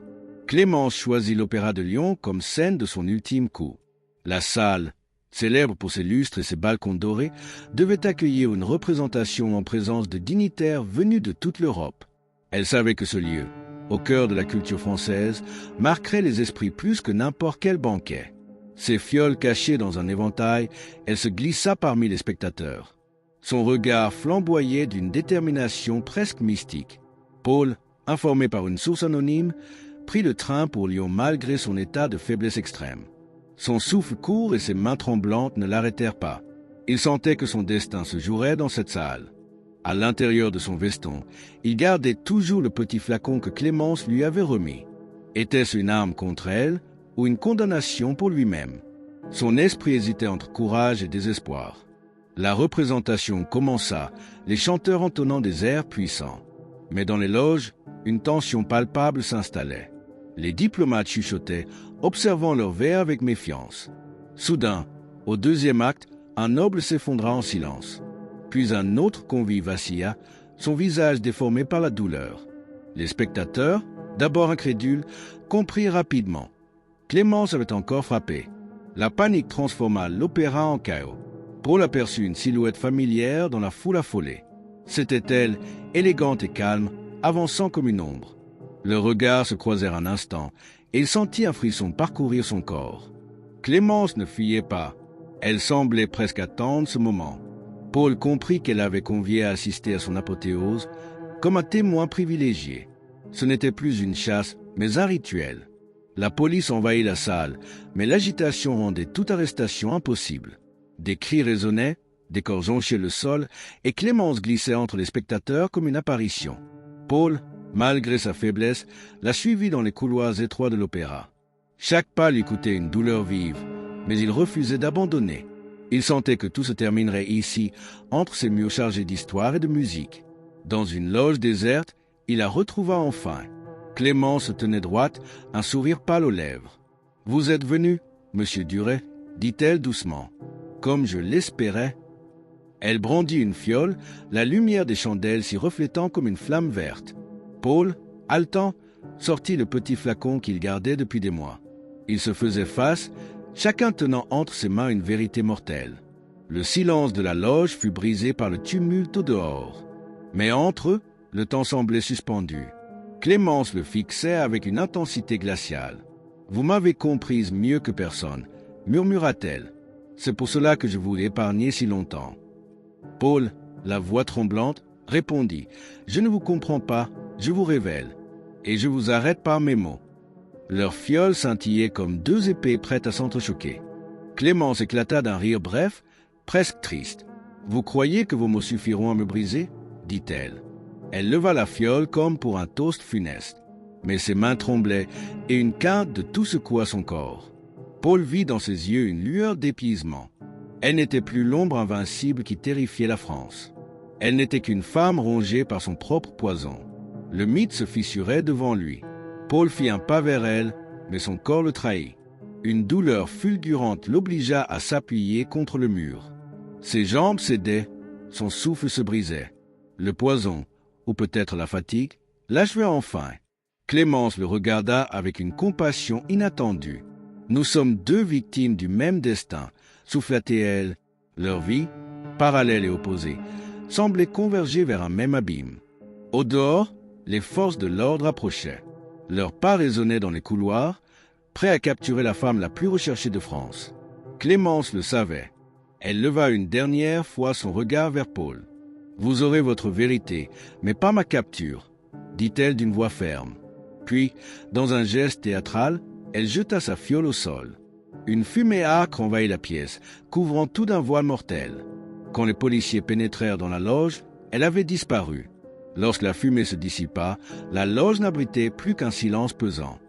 Clémence choisit l'Opéra de Lyon comme scène de son ultime coup. La salle, célèbre pour ses lustres et ses balcons dorés, devait accueillir une représentation en présence de dignitaires venus de toute l'Europe. Elle savait que ce lieu, au cœur de la culture française, marquerait les esprits plus que n'importe quel banquet. Ses fioles cachées dans un éventail, elle se glissa parmi les spectateurs. Son regard flamboyait d'une détermination presque mystique. Paul, informé par une source anonyme, prit le train pour Lyon malgré son état de faiblesse extrême. Son souffle court et ses mains tremblantes ne l'arrêtèrent pas. Il sentait que son destin se jouerait dans cette salle. À l'intérieur de son veston, il gardait toujours le petit flacon que Clémence lui avait remis. Était-ce une arme contre elle ou une condamnation pour lui-même? Son esprit hésitait entre courage et désespoir. La représentation commença, les chanteurs entonnant des airs puissants. Mais dans les loges, une tension palpable s'installait. Les diplomates chuchotaient, observant leur verre avec méfiance. Soudain, au deuxième acte, un noble s'effondra en silence. Puis un autre convive vacilla, son visage déformé par la douleur. Les spectateurs, d'abord incrédules, comprirent rapidement. Clémence avait encore frappé. La panique transforma l'opéra en chaos. Paul aperçut une silhouette familière dans la foule affolée. C'était elle, élégante et calme, avançant comme une ombre. Leurs regards se croisèrent un instant, et il sentit un frisson parcourir son corps. Clémence ne fuyait pas. Elle semblait presque attendre ce moment. Paul comprit qu'elle avait convié à assister à son apothéose comme un témoin privilégié. Ce n'était plus une chasse, mais un rituel. La police envahit la salle, mais l'agitation rendait toute arrestation impossible. Des cris résonnaient, des corps jonchaient le sol, et Clémence glissait entre les spectateurs comme une apparition. Paul, malgré sa faiblesse, la suivit dans les couloirs étroits de l'opéra. Chaque pas lui coûtait une douleur vive, mais il refusait d'abandonner. Il sentait que tout se terminerait ici, entre ces murs chargés d'histoire et de musique. Dans une loge déserte, il la retrouva enfin. Clémence se tenait droite, un sourire pâle aux lèvres. « Vous êtes venu, monsieur Duret ?» dit-elle doucement. « Comme je l'espérais. » Elle brandit une fiole, la lumière des chandelles s'y reflétant comme une flamme verte. Paul, haletant, sortit le petit flacon qu'il gardait depuis des mois. Ils se faisaient face, chacun tenant entre ses mains une vérité mortelle. Le silence de la loge fut brisé par le tumulte au dehors. Mais entre eux, le temps semblait suspendu. Clémence le fixait avec une intensité glaciale. « Vous m'avez comprise mieux que personne », murmura-t-elle. « C'est pour cela que je vous l'ai épargné si longtemps. » Paul, la voix tremblante, répondit « Je ne vous comprends pas, je vous révèle, et je vous arrête par mes mots. » Leurs fioles scintillaient comme deux épées prêtes à s'entrechoquer. Clémence éclata d'un rire bref, presque triste. « Vous croyez que vos mots suffiront à me briser ?» dit-elle. Elle leva la fiole comme pour un toast funeste. Mais ses mains tremblaient et une quinte de tout secoua son corps. Paul vit dans ses yeux une lueur d'épuisement. Elle n'était plus l'ombre invincible qui terrifiait la France. Elle n'était qu'une femme rongée par son propre poison. Le mythe se fissurait devant lui. Paul fit un pas vers elle, mais son corps le trahit. Une douleur fulgurante l'obligea à s'appuyer contre le mur. Ses jambes cédaient, son souffle se brisait. Le poison, ou peut-être la fatigue, l'acheva enfin. Clémence le regarda avec une compassion inattendue. « Nous sommes deux victimes du même destin », souffla-t-elle. Leur vie, parallèle et opposée, semblait converger vers un même abîme. Au dehors, les forces de l'ordre approchaient. Leurs pas résonnaient dans les couloirs, prêts à capturer la femme la plus recherchée de France. Clémence le savait. Elle leva une dernière fois son regard vers Paul. « Vous aurez votre vérité, mais pas ma capture, » dit-elle d'une voix ferme. Puis, dans un geste théâtral, elle jeta sa fiole au sol. Une fumée âcre envahit la pièce, couvrant tout d'un voile mortel. Quand les policiers pénétrèrent dans la loge, elle avait disparu. Lorsque la fumée se dissipa, la loge n'abritait plus qu'un silence pesant.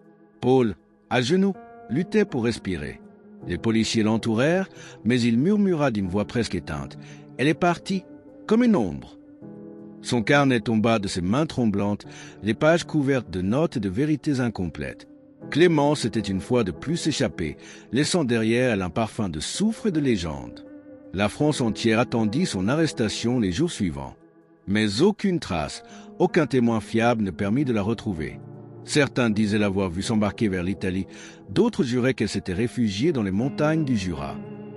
Paul, à genoux, luttait pour respirer. Les policiers l'entourèrent, mais il murmura d'une voix presque éteinte. « Elle est partie, comme une ombre. » Son carnet tomba de ses mains tremblantes, les pages couvertes de notes et de vérités incomplètes. Clémence était une fois de plus échappée, laissant derrière elle un parfum de soufre et de légende. La France entière attendit son arrestation les jours suivants. Mais aucune trace, aucun témoin fiable ne permit de la retrouver. Certains disaient l'avoir vue s'embarquer vers l'Italie, d'autres juraient qu'elle s'était réfugiée dans les montagnes du Jura.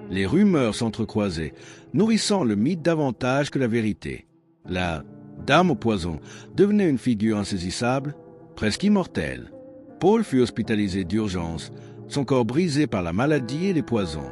Les rumeurs s'entrecroisaient, nourrissant le mythe davantage que la vérité. La dame au poison devenait une figure insaisissable, presque immortelle. Paul fut hospitalisé d'urgence, son corps brisé par la maladie et les poisons.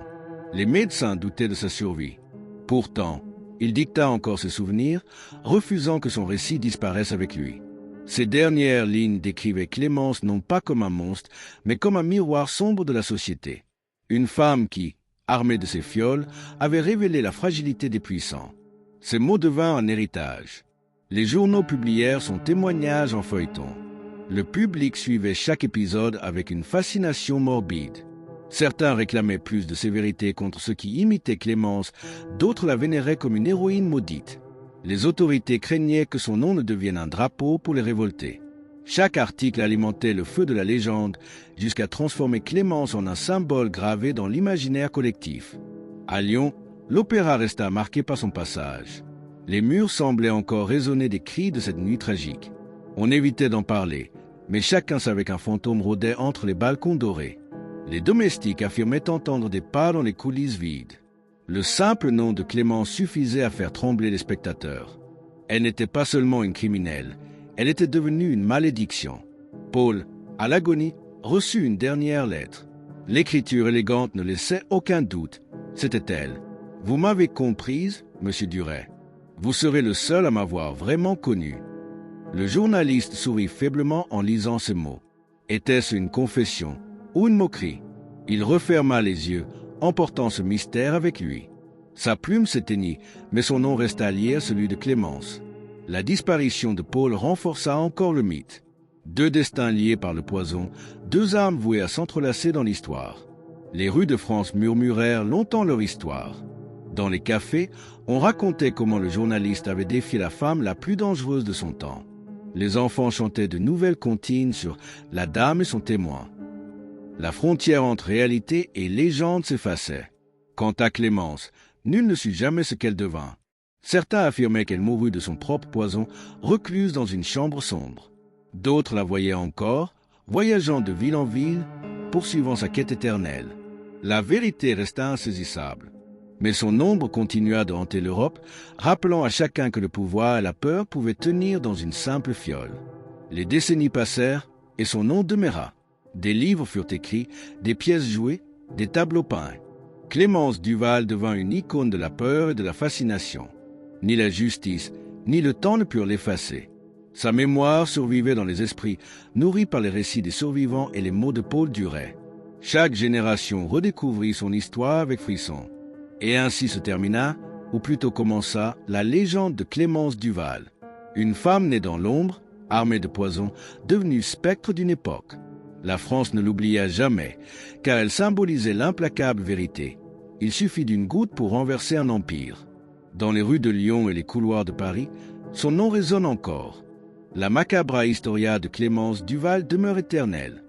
Les médecins doutaient de sa survie. Pourtant, il dicta encore ses souvenirs, refusant que son récit disparaisse avec lui. Ces dernières lignes décrivaient Clémence non pas comme un monstre, mais comme un miroir sombre de la société. Une femme qui, armée de ses fioles, avait révélé la fragilité des puissants. Ces mots devinrent un héritage. Les journaux publièrent son témoignage en feuilleton. Le public suivait chaque épisode avec une fascination morbide. Certains réclamaient plus de sévérité contre ceux qui imitaient Clémence, d'autres la vénéraient comme une héroïne maudite. Les autorités craignaient que son nom ne devienne un drapeau pour les révoltés. Chaque article alimentait le feu de la légende, jusqu'à transformer Clémence en un symbole gravé dans l'imaginaire collectif. À Lyon, l'opéra resta marqué par son passage. Les murs semblaient encore résonner des cris de cette nuit tragique. On évitait d'en parler, mais chacun savait qu'un fantôme rôdait entre les balcons dorés. Les domestiques affirmaient entendre des pas dans les coulisses vides. Le simple nom de Clémence suffisait à faire trembler les spectateurs. Elle n'était pas seulement une criminelle, elle était devenue une malédiction. Paul, à l'agonie, reçut une dernière lettre. L'écriture élégante ne laissait aucun doute. C'était elle. « Vous m'avez comprise, monsieur Duret. Vous serez le seul à m'avoir vraiment connu. » Le journaliste sourit faiblement en lisant ces mots. Était-ce une confession, ou une moquerie. Il referma les yeux, emportant ce mystère avec lui. Sa plume s'éteignit, mais son nom resta lié à celui de Clémence. La disparition de Paul renforça encore le mythe. Deux destins liés par le poison, deux âmes vouées à s'entrelacer dans l'histoire. Les rues de France murmurèrent longtemps leur histoire. Dans les cafés, on racontait comment le journaliste avait défié la femme la plus dangereuse de son temps. Les enfants chantaient de nouvelles comptines sur la dame et son témoin. La frontière entre réalité et légende s'effaçait. Quant à Clémence, nul ne sut jamais ce qu'elle devint. Certains affirmaient qu'elle mourut de son propre poison, recluse dans une chambre sombre. D'autres la voyaient encore, voyageant de ville en ville, poursuivant sa quête éternelle. La vérité resta insaisissable. Mais son ombre continua de hanter l'Europe, rappelant à chacun que le pouvoir et la peur pouvaient tenir dans une simple fiole. Les décennies passèrent, et son nom demeura. Des livres furent écrits, des pièces jouées, des tableaux peints. Clémence Duval devint une icône de la peur et de la fascination. Ni la justice, ni le temps ne purent l'effacer. Sa mémoire survivait dans les esprits, nourrie par les récits des survivants et les mots de Paul Duret. Chaque génération redécouvrit son histoire avec frisson. Et ainsi se termina, ou plutôt commença, la légende de Clémence Duval. Une femme née dans l'ombre, armée de poison, devenue spectre d'une époque. La France ne l'oublia jamais, car elle symbolisait l'implacable vérité. Il suffit d'une goutte pour renverser un empire. Dans les rues de Lyon et les couloirs de Paris, son nom résonne encore. La macabra historia de Clémence Duval demeure éternelle.